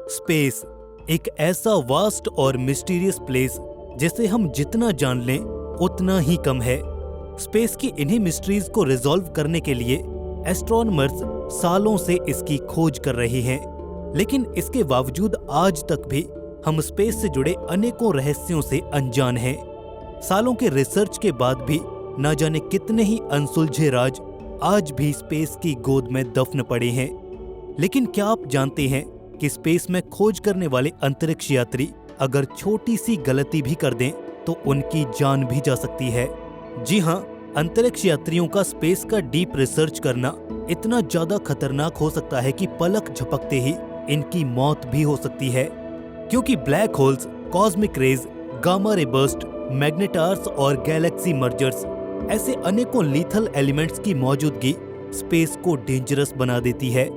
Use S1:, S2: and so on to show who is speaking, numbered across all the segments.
S1: Space एक ऐसा vast और मिस्टीरियस प्लेस जिसे हम जितना जान लें उतना ही कम है। स्पेस की इन्हीं मिस्ट्रीज को रिजॉल्व करने के लिए एस्ट्रोनॉमर्स सालों से इसकी खोज कर रहे हैं, लेकिन इसके बावजूद आज तक भी हम स्पेस से जुड़े अनेकों रहस्यों से अनजान हैं। सालों के रिसर्च के बाद भी न जाने कितने ही अनसुलझे राज आज भी स्पेस की गोद में दफन पड़े हैं। लेकिन क्या आप जानते हैं कि स्पेस में खोज करने वाले अंतरिक्ष यात्री अगर छोटी सी गलती भी कर दें तो उनकी जान भी जा सकती है। जी हाँ, अंतरिक्ष यात्रियों का स्पेस का डीप रिसर्च करना इतना ज्यादा खतरनाक हो सकता है कि पलक झपकते ही इनकी मौत भी हो सकती है, क्योंकि black holes, cosmic rays, gamma ray burst, magnetars और गैलेक्सी मर्जर्स ऐसे अनेकों लीथल एलिमेंट्स की मौजूदगी स्पेस को डेंजरस बना देती है,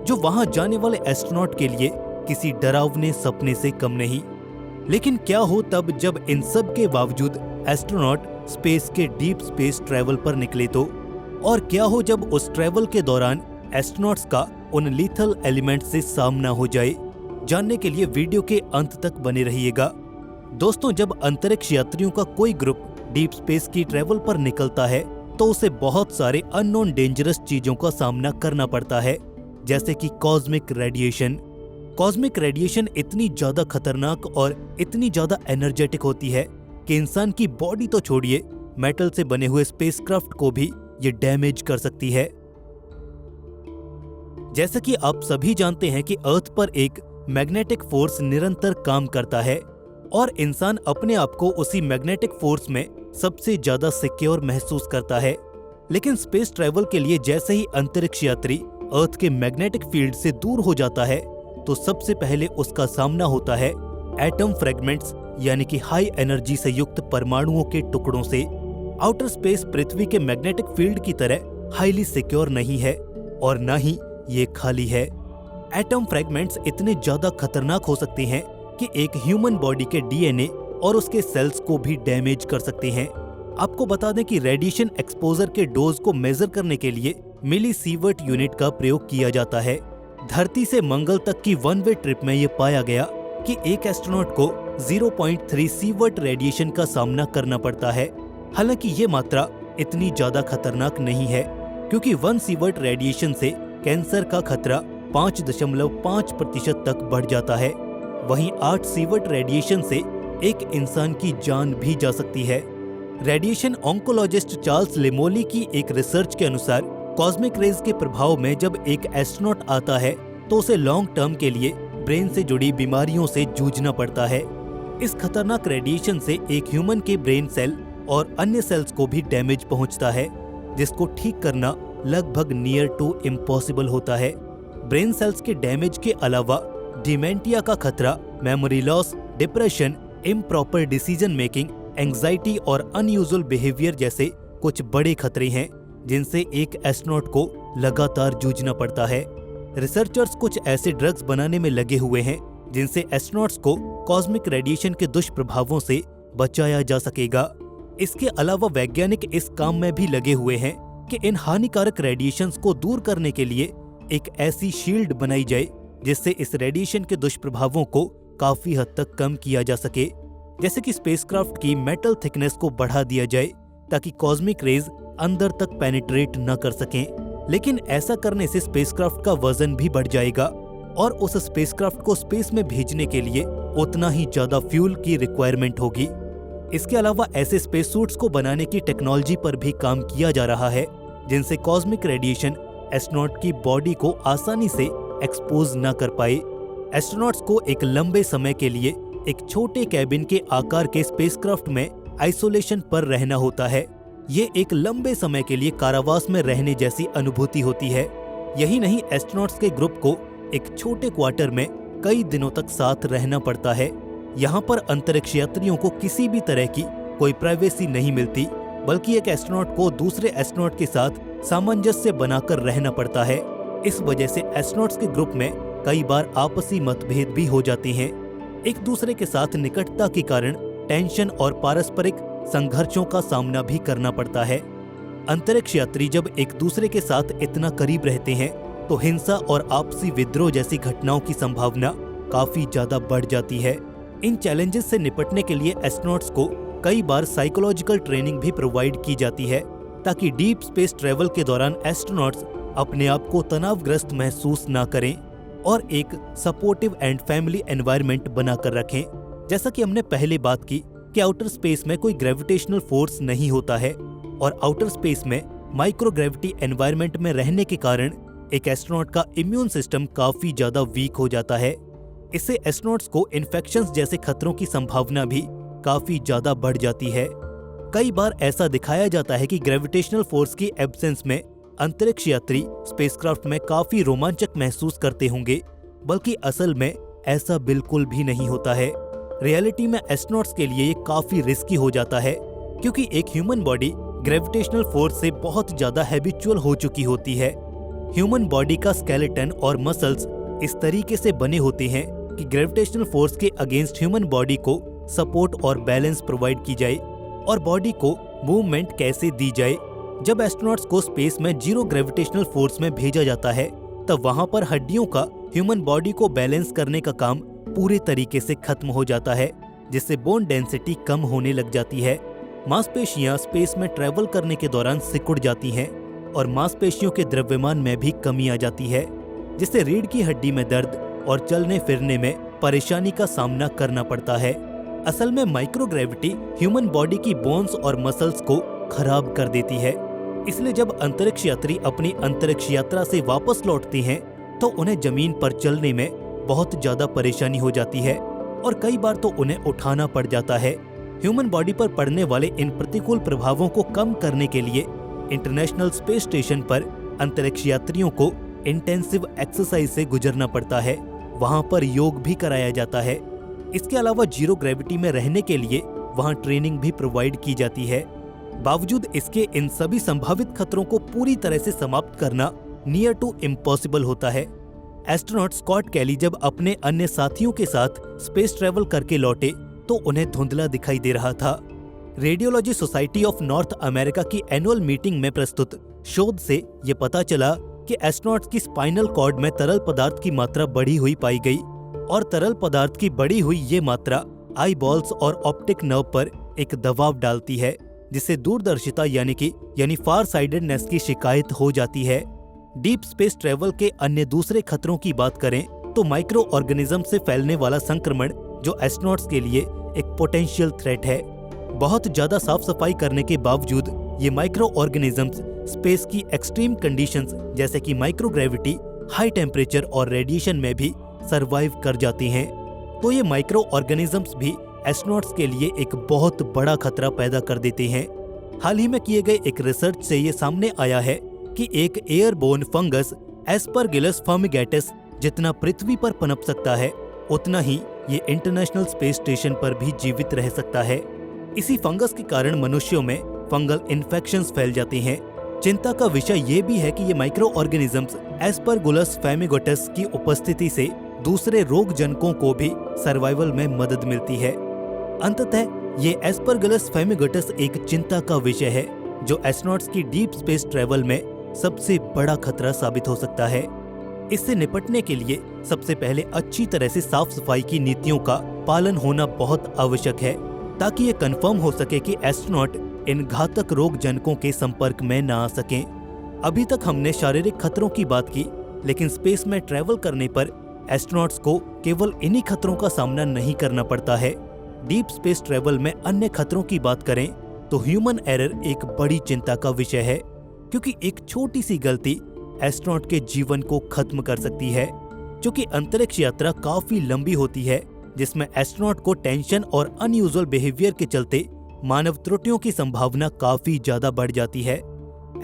S1: जो वहां जाने वाले एस्ट्रोनॉट के लिए किसी डरावने सपने से कम नहीं। लेकिन क्या हो तब जब इन सब के बावजूद एस्ट्रोनॉट स्पेस के डीप स्पेस ट्रैवल पर निकले तो? और क्या हो जब उस ट्रैवल के दौरान एस्ट्रोनॉट्स का उन लीथल एलिमेंट से सामना हो जाए? जानने के लिए वीडियो के अंत तक बने रहिएगा। दोस्तों, जब अंतरिक्ष यात्रियों का कोई ग्रुप डीप स्पेस की ट्रैवल पर निकलता है तो उसे बहुत सारे अननोन डेंजरस चीजों का सामना करना पड़ता है, जैसे कि कॉस्मिक रेडिएशन। कॉस्मिक रेडिएशन इतनी ज्यादा खतरनाक और इतनी ज्यादा एनर्जेटिक होती है कि इंसान की बॉडी तो छोड़िए, मेटल से बने हुए स्पेसक्राफ्ट को भी ये डैमेज कर सकती है। जैसा कि आप सभी जानते हैं कि अर्थ पर एक मैग्नेटिक फोर्स निरंतर काम करता है और इंसान अपने आप को उसी मैग्नेटिक फोर्स में सबसे ज्यादा सिक्योर महसूस करता है। लेकिन स्पेस ट्रैवल के लिए जैसे ही अंतरिक्ष यात्री अर्थ के मैग्नेटिक फील्ड से दूर हो जाता है तो सबसे पहले उसका सामना होता है एटम फ्रेगमेंट्स, यानी कि हाई एनर्जी से युक्त परमाणुओं के टुकड़ों से। आउटर स्पेस पृथ्वी के मैग्नेटिक फील्ड की तरह हाईली सिक्योर नहीं है और न ही ये खाली है। एटम फ्रेगमेंट्स इतने ज्यादा खतरनाक हो सकते हैं कि एक ह्यूमन बॉडी के डीएनए और उसके सेल्स को भी डैमेज कर सकते हैं। आपको बता दें कि रेडिएशन एक्सपोजर के डोज को मेजर करने के लिए मिली सीवर्ट यूनिट का प्रयोग किया जाता है। धरती से मंगल तक की वन वे ट्रिप में ये पाया गया कि एक एस्ट्रोनॉट को 0.3 सीवर्ट रेडिएशन का सामना करना पड़ता है। हालांकि ये मात्रा इतनी ज्यादा खतरनाक नहीं है, क्योंकि 1 सीवर्ट रेडिएशन से कैंसर का खतरा 5.5% तक बढ़ जाता है। वहीं 8 सीवर्ट रेडिएशन से एक इंसान की जान भी जा सकती है। रेडिएशन ऑन्कोलॉजिस्ट चार्ल्स लेमोली की एक रिसर्च के अनुसार कॉस्मिक रेज के प्रभाव में जब एक एस्ट्रोनॉट आता है तो उसे लॉन्ग टर्म के लिए ब्रेन से जुड़ी बीमारियों से जूझना पड़ता है। इस खतरनाक रेडिएशन से एक ह्यूमन के ब्रेन सेल और अन्य सेल्स को भी डैमेज पहुंचता है, जिसको ठीक करना लगभग नियर टू इम्पॉसिबल होता है। ब्रेन सेल्स के डैमेज के अलावा डिमेंटिया का खतरा, memory loss, depression, improper decision making, anxiety और अनयूजुअल बिहेवियर जैसे कुछ बड़े खतरे हैं जिनसे एक एस्ट्रोनॉट को लगातार जूझना पड़ता है। रिसर्चर्स कुछ ऐसे ड्रग्स बनाने में लगे हुए हैं जिनसे एस्ट्रोनॉट्स को कॉस्मिक रेडिएशन के दुष्प्रभावों से बचाया जा सकेगा। इसके अलावा वैज्ञानिक इस काम में भी लगे हुए हैं कि इन हानिकारक रेडिएशंस को दूर करने के लिए एक ऐसी शील्ड बनाई जाए जिससे इस रेडिएशन के दुष्प्रभावों को काफी हद तक कम किया जा सके। जैसे कि स्पेसक्राफ्ट की मेटल थिकनेस को बढ़ा दिया जाए ताकि कॉस्मिक रेज अंदर तक पेनिट्रेट न कर सकें। लेकिन ऐसा करने से स्पेसक्राफ्ट का वजन भी बढ़ जाएगा और उस स्पेसक्राफ्ट को स्पेस में भेजने के लिए उतना ही ज्यादा फ्यूल की रिक्वायरमेंट होगी। इसके अलावा ऐसे स्पेस सूट्स को बनाने की टेक्नोलॉजी पर भी काम किया जा रहा है जिनसे कॉस्मिक रेडिएशन एस्ट्रोनॉट की बॉडी को आसानी से एक्सपोज न कर पाए। एस्ट्रोनॉट्स को एक लंबे समय के लिए एक छोटे कैबिन के आकार के स्पेसक्राफ्ट में आइसोलेशन पर रहना होता है। ये एक लंबे समय के लिए कारावास में रहने जैसी अनुभूति होती है। यही नहीं, एस्ट्रोनॉट्स के ग्रुप को एक छोटे क्वार्टर में कई दिनों तक साथ रहना पड़ता है। यहाँ पर अंतरिक्ष यात्रियों को किसी भी तरह की कोई प्राइवेसी नहीं मिलती, बल्कि एक एस्ट्रोनॉट को दूसरे एस्ट्रोनॉट के साथ सामंजस्य बनाकर रहना पड़ता है। इस वजह से एस्ट्रोनॉट्स के ग्रुप में कई बार आपसी मतभेद भी हो जाते हैं। एक दूसरे के साथ निकटता के कारण टेंशन और पारस्परिक संघर्षों का सामना भी करना पड़ता है। अंतरिक्ष यात्री जब एक दूसरे के साथ इतना करीब रहते हैं तो हिंसा और आपसी विद्रोह जैसी घटनाओं की संभावना काफी ज्यादा बढ़ जाती है। इन चैलेंजेस से निपटने के लिए एस्ट्रोनॉट्स को कई बार साइकोलॉजिकल ट्रेनिंग भी प्रोवाइड की जाती है, ताकि डीप स्पेस ट्रेवल के दौरान एस्ट्रोनॉट्स अपने आप को तनावग्रस्त महसूस ना करें और एक सपोर्टिव एंड फैमिली एनवायरनमेंट बनाकर रखें। जैसा कि हमने पहले बात की कि आउटर स्पेस में कोई ग्रेविटेशनल फोर्स नहीं होता है और आउटर स्पेस में माइक्रोग्रेविटी एनवायरनमेंट में रहने के कारण एक एस्ट्रोनॉट का इम्यून सिस्टम काफी ज्यादा वीक हो जाता है। इससे एस्ट्रोनॉट्स को इन्फेक्शंस जैसे खतरों की संभावना भी काफी ज्यादा बढ़ जाती है। कई बार ऐसा दिखाया जाता है कि ग्रेविटेशनल फोर्स की एब्सेंस में अंतरिक्ष यात्री स्पेसक्राफ्ट में काफी रोमांचक महसूस करते होंगे, बल्कि असल में ऐसा बिल्कुल भी नहीं होता है। रियलिटी में एस्ट्रोनॉट्स के लिए ये काफी रिस्की हो जाता है, क्योंकि एक ह्यूमन बॉडी ग्रेविटेशनल फोर्स से बहुत ज्यादा हैबिचुअल हो चुकी होती है। ह्यूमन बॉडी का स्केलेटन और मसल्स इस तरीके से बने होते हैं कि ग्रेविटेशनल फोर्स के अगेंस्ट ह्यूमन बॉडी को सपोर्ट और बैलेंस प्रोवाइड की जाए और बॉडी को मूवमेंट कैसे दी जाए। जब एस्ट्रोनॉट्स को स्पेस में जीरो ग्रेविटेशनल फोर्स में भेजा जाता है, तब वहां पर हड्डियों का ह्यूमन बॉडी को बैलेंस करने का काम पूरे तरीके से खत्म हो जाता है, जिससे बोन डेंसिटी कम होने लग जाती है। मांसपेशियां स्पेस में ट्रेवल करने के दौरान सिकुड़ जाती हैं और मांसपेशियों के द्रव्यमान में भी कमी आ जाती है, जिससे रीढ़ की हड्डी में दर्द और चलने फिरने में परेशानी का सामना करना पड़ता है। असल में माइक्रोग्रेविटी ह्यूमन बॉडी की बोन्स और मसल्स को खराब कर देती है। इसलिए जब अंतरिक्ष यात्री अपनी अंतरिक्ष यात्रा से वापस लौटते हैं, तो उन्हें जमीन पर चलने में बहुत ज्यादा परेशानी हो जाती है और कई बार तो उन्हें उठाना पड़ जाता है। ह्यूमन बॉडी पर पड़ने वाले इन प्रतिकूल प्रभावों को कम करने के लिए इंटरनेशनल स्पेस स्टेशन पर अंतरिक्ष यात्रियों को इंटेंसिव एक्सरसाइज से गुजरना पड़ता है। वहां पर योग भी कराया जाता है। इसके अलावा जीरो ग्रेविटी में रहने के लिए वहां ट्रेनिंग भी प्रोवाइड की जाती है। बावजूद इसके इन सभी संभावित खतरों को पूरी तरह से समाप्त करना नियर टू इम्पॉसिबल होता है। एस्ट्रोनॉट स्कॉट कैली जब अपने अन्य साथियों के साथ स्पेस ट्रेवल करके लौटे, तो उन्हें धुंधला दिखाई दे रहा था। Radiology society of north America की एनुअल मीटिंग में प्रस्तुत शोध से ये पता चला कि एस्ट्रोनॉट्स की स्पाइनल कॉर्ड में तरल पदार्थ की मात्रा बढ़ी हुई पाई गई और तरल पदार्थ की बढ़ी हुई ये मात्रा आई बॉल्स और ऑप्टिक नर्व पर एक दबाव डालती है, जिससे दूरदर्शिता यानी फार साइडेडनेस की शिकायत हो जाती है। डीप स्पेस ट्रेवल के अन्य दूसरे खतरों की बात करें तो माइक्रो ऑर्गेनिज्म से फैलने वाला संक्रमण, जो एस्ट्रोनॉट्स के लिए एक पोटेंशियल थ्रेट है। बहुत ज्यादा साफ सफाई करने के बावजूद ये माइक्रो ऑर्गेनिजम्स स्पेस की एक्सट्रीम कंडीशंस जैसे कि माइक्रोग्रेविटी, हाई टेम्परेचर और रेडिएशन में भी सरवाइव कर जाते हैं। तो ये माइक्रो ऑर्गेनिजम्स भी एस्ट्रोनॉट्स के लिए एक बहुत बड़ा खतरा पैदा कर देते हैं। हाल ही में किए गए एक रिसर्च से ये सामने आया है कि एक एयरबोर्न फंगस एस्परगिलस फर्मिगेटस जितना पृथ्वी पर पनप सकता है, उतना ही ये इंटरनेशनल स्पेस स्टेशन पर भी जीवित रह सकता है। इसी फंगस के कारण मनुष्यों में फंगल इन्फेक्शंस फैल जाते हैं। चिंता का विषय ये भी है कि ये माइक्रो ऑर्गेनिजम्स एस्परगिलस फर्मिगेटस की उपस्थिति से दूसरे रोगजनकों को भी सर्वाइवल में मदद मिलती है। अंततः ये एस्परगिलस फर्मिगेटस एक चिंता का विषय है, जो एस्ट्रोनॉट्स की डीप स्पेस ट्रेवल में सबसे बड़ा खतरा साबित हो सकता है। इससे निपटने के लिए सबसे पहले अच्छी तरह से साफ सफाई की नीतियों का पालन होना बहुत आवश्यक है, ताकि ये कंफर्म हो सके कि एस्ट्रोनॉट इन घातक रोगजनकों के संपर्क में न आ सकें। अभी तक हमने शारीरिक खतरों की बात की, लेकिन स्पेस में ट्रेवल करने पर एस्ट्रोनॉट्स को केवल इन्हीं खतरों का सामना नहीं करना पड़ता है। डीप स्पेस ट्रेवल में अन्य खतरों की बात करें तो ह्यूमन एरर एक बड़ी चिंता का विषय है, क्योंकि एक छोटी सी गलती एस्ट्रोनॉट के जीवन को खत्म कर सकती है। क्योंकि अंतरिक्ष यात्रा काफी लंबी होती है, जिसमें एस्ट्रोनॉट को टेंशन और अनयूजुअल बिहेवियर के चलते मानव त्रुटियों की संभावना काफी ज्यादा बढ़ जाती है।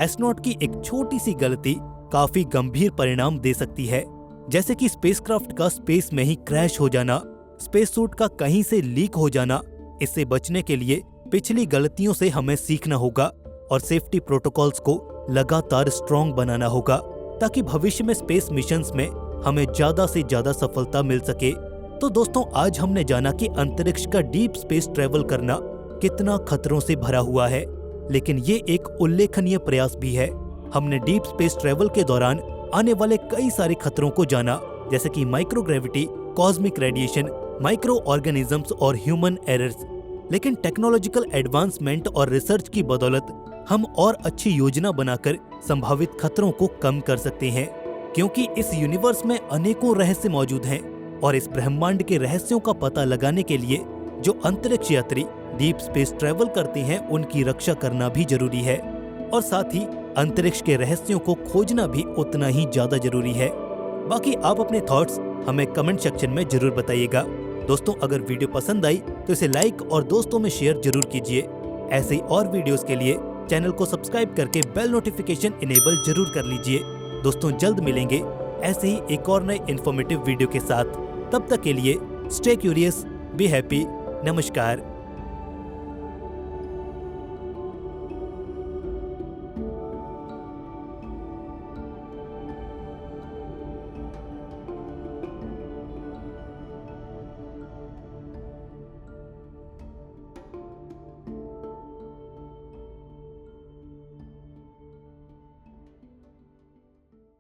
S1: एस्ट्रोनॉट की एक छोटी सी गलती काफी गंभीर परिणाम दे सकती है, जैसे कि स्पेसक्राफ्ट का स्पेस में ही क्रैश हो जाना, स्पेस सूट का कहीं से लीक हो जाना। इससे बचने के लिए पिछली गलतियों से हमें सीखना होगा और सेफ्टी प्रोटोकॉल्स को लगातार स्ट्रॉन्ग बनाना होगा, ताकि भविष्य में स्पेस मिशंस में हमें ज्यादा से ज्यादा सफलता मिल सके। तो दोस्तों, आज हमने जाना कि अंतरिक्ष का डीप स्पेस ट्रेवल करना कितना खतरों से भरा हुआ है, लेकिन ये एक उल्लेखनीय प्रयास भी है। हमने डीप स्पेस ट्रेवल के दौरान आने वाले कई सारे खतरों को जाना, जैसे कि microgravity, cosmic radiation, micro organisms और ह्यूमन एरर्स। लेकिन टेक्नोलॉजिकल एडवांसमेंट और रिसर्च की बदौलत हम और अच्छी योजना बनाकर संभावित खतरों को कम कर सकते हैं, क्योंकि इस यूनिवर्स में अनेकों रहस्य मौजूद हैं और इस ब्रह्मांड के रहस्यों का पता लगाने के लिए जो अंतरिक्ष यात्री डीप स्पेस ट्रैवल करते हैं उनकी रक्षा करना भी जरूरी है, और साथ ही अंतरिक्ष के रहस्यों को खोजना भी उतना ही ज्यादा जरूरी है। बाकी आप अपने थॉट्स हमें कमेंट सेक्शन में जरूर बताइएगा। दोस्तों, अगर वीडियो पसंद आई तो इसे लाइक और दोस्तों में शेयर जरूर कीजिए। ऐसे ही और वीडियोस के लिए चैनल को सब्सक्राइब करके बेल नोटिफिकेशन इनेबल जरूर कर लीजिए। दोस्तों, जल्द मिलेंगे ऐसे ही एक और नए इन्फॉर्मेटिव वीडियो के साथ। तब तक के लिए स्टे क्यूरियस, बी हैप्पी। नमस्कार।